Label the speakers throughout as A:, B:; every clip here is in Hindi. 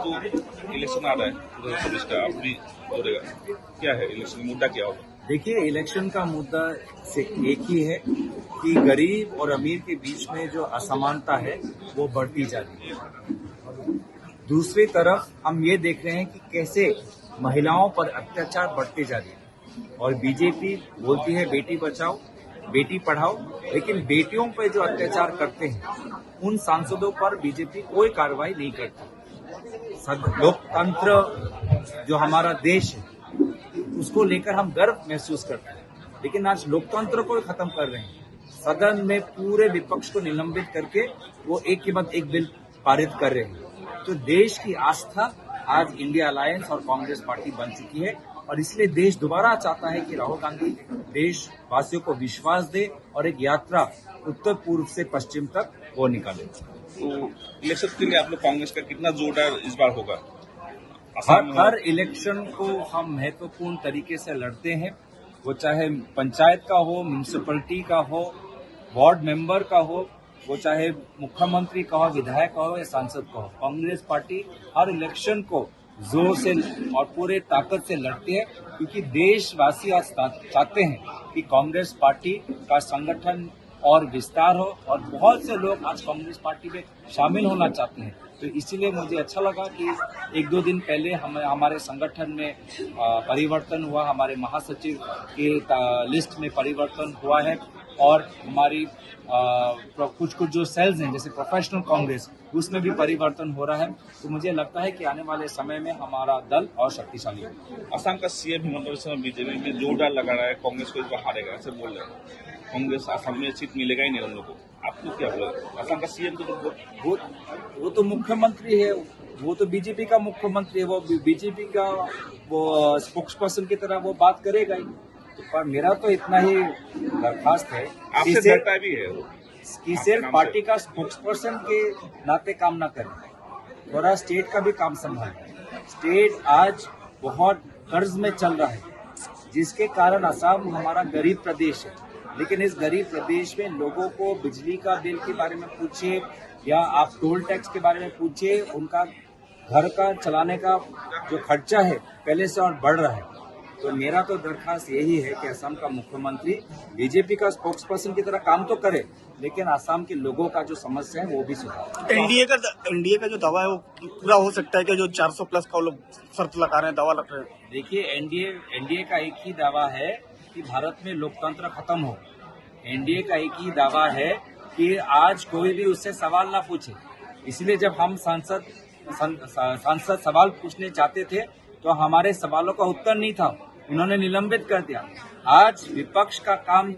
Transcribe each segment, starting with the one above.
A: तो इलेक्शन आ रहा है 2024 का, आप भी बोलेगा क्या है इलेक्शन मुद्दा क्या होगा?
B: देखिए, इलेक्शन का मुद्दा से एक ही है कि गरीब और अमीर के बीच में जो असमानता है वो बढ़ती जा रही है। दूसरी तरफ हम ये देख रहे हैं कि कैसे महिलाओं पर अत्याचार बढ़ते जा रहे हैं और बीजेपी बोलती है बेटी बचाओ बेटी पढ़ाओ, लेकिन बेटियों पर जो अत्याचार करते हैं उन सांसदों पर बीजेपी कोई कार्रवाई नहीं करती। लोकतंत्र जो हमारा देश है उसको लेकर हम गर्व महसूस करते हैं, लेकिन आज लोकतंत्र को खत्म कर रहे हैं। सदन में पूरे विपक्ष को निलंबित करके वो एक के बाद एक बिल पारित कर रहे हैं। तो देश की आस्था आज इंडिया अलायंस और कांग्रेस पार्टी बन चुकी है और इसलिए देश दोबारा चाहता है कि राहुल गांधी देशवासियों को विश्वास दे और एक यात्रा उत्तर पूर्व से पश्चिम तक वो निकाले।
A: तो इलेक्शन के लिए आप लोग कांग्रेस का कितना जोरदार इस बार होगा?
B: हर इलेक्शन को हम महत्वपूर्ण तरीके से लड़ते हैं, वो चाहे पंचायत का हो, म्यूनिसिपैलिटी का हो, वार्ड मेंबर का हो, वो चाहे मुख्यमंत्री का हो, विधायक का हो या सांसद का हो। कांग्रेस पार्टी हर इलेक्शन को जोर से और पूरे ताकत से लड़ती है, क्योंकि देशवासी आज चाहते हैं कि कांग्रेस पार्टी का संगठन और विस्तार हो और बहुत से लोग आज कांग्रेस पार्टी में शामिल होना चाहते हैं। तो इसीलिए मुझे अच्छा लगा कि एक दो दिन पहले हमारे संगठन में परिवर्तन हुआ, हमारे महासचिव के लिस्ट में परिवर्तन हुआ है और हमारी कुछ जो सेल्स हैं जैसे प्रोफेशनल कांग्रेस उसमें भी परिवर्तन हो रहा है। तो मुझे लगता है कि आने वाले समय में हमारा दल और शक्तिशाली होगा।
A: असम का सीएम हिमंत बिस्वा बीजेपी में जोरदार लगा रहा है, कांग्रेस को इस बार हारेगा ऐसे बोल रहे हैं। कांग्रेस असम में सीट मिलेगा ही नहीं हम लोग को, आपको क्या बोला? असम का सीएम तो
B: वो तो मुख्यमंत्री है, वो तो बीजेपी का मुख्यमंत्री है, वो बीजेपी का वो स्पोक्स पर्सन की तरह वो बात करेगा ही। तो पर मेरा तो इतना ही दरखास्त है
A: आपसे डरता भी है
B: कि सिर्फ पार्टी का स्पोक्स पर्सन के नाते काम ना करें, थोड़ा स्टेट का भी काम संभालें। स्टेट आज बहुत कर्ज में चल रहा है, जिसके कारण असम हमारा गरीब प्रदेश है, लेकिन इस गरीब प्रदेश में लोगों को बिजली का बिल के बारे में पूछिए या आप टोल टैक्स के बारे में पूछिए, उनका घर का चलाने का जो खर्चा है पहले से और बढ़ रहा है। तो मेरा तो दरखास्त यही है कि असम का मुख्यमंत्री बीजेपी का स्पोक्स पर्सन की तरह काम तो करे, लेकिन असम के लोगों का जो समस्या है वो भी सुधारे।
C: एनडीए का जो दावा है वो पूरा हो सकता है कि जो 400 प्लस का वो लोग शर्त लगा रहे हैं, दावा लग रहे हैं?
B: देखिए, एनडीए का एक ही दावा है कि भारत में लोकतंत्र खत्म हो। एनडीए का एक ही दावा है कि आज कोई भी उससे सवाल ना पूछे। इसलिए जब हम सांसद सवाल पूछने चाहते थे तो हमारे सवालों का उत्तर नहीं था, उन्होंने निलंबित कर दिया। आज विपक्ष का काम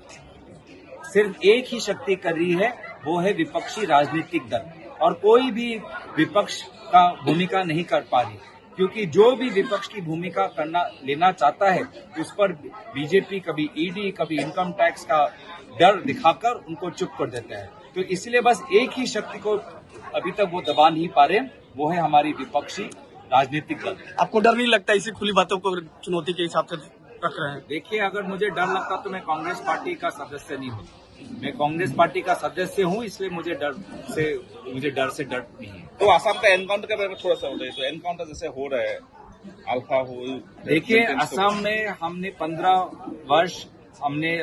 B: सिर्फ एक ही शक्ति कर रही है, वो है विपक्षी राजनीतिक दल, और कोई भी विपक्ष का भूमिका नहीं कर पा रही, क्योंकि जो भी विपक्ष की भूमिका लेना चाहता है उस पर बीजेपी कभी ईडी कभी इनकम टैक्स का डर दिखाकर उनको चुप कर देता है। तो इसलिए बस एक ही शक्ति को अभी तक वो दबा नहीं पा रहे, वो है हमारी विपक्षी राजनीतिक दल।
C: आपको डर नहीं लगता इसी खुली बातों को चुनौती के हिसाब से रख रहे हैं?
B: देखिए, अगर मुझे डर लगता तो मैं कांग्रेस पार्टी का सदस्य नहीं हूँ। मैं कांग्रेस पार्टी का सदस्य हूँ, इसलिए मुझे डर से डर नहीं है।
A: तो असम का एनकाउंटर के बारे में थोड़ा सा बताइए। तो एनकाउंटर जैसे हो रहा है, अल्फा हो,
B: देखिए, असम में हमने 15 वर्ष हमने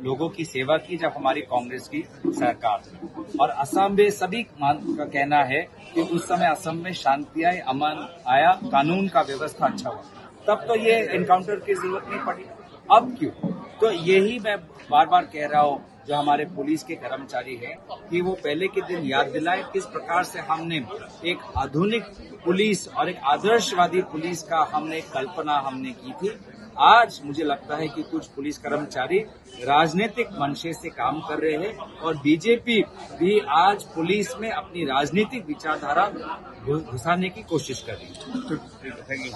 B: लोगों की सेवा की जब हमारी कांग्रेस की सरकार थी, और असम में सभी का कहना है कि उस समय असम में शांति आई, अमन आया, कानून का व्यवस्था अच्छा हुआ, तब तो ये एनकाउंटर की जरूरत नहीं पड़ी। अब क्यों? तो यही मैं बार बार कह रहा हूँ जो हमारे पुलिस के कर्मचारी हैं कि वो पहले के दिन याद दिलाएं किस प्रकार से हमने एक आधुनिक पुलिस और एक आदर्शवादी पुलिस का कल्पना की थी। आज मुझे लगता है कि कुछ पुलिस कर्मचारी राजनीतिक मंशे से काम कर रहे हैं और बीजेपी भी आज पुलिस में अपनी राजनीतिक विचारधारा घुसाने की कोशिश कर रही है।
A: Thank you.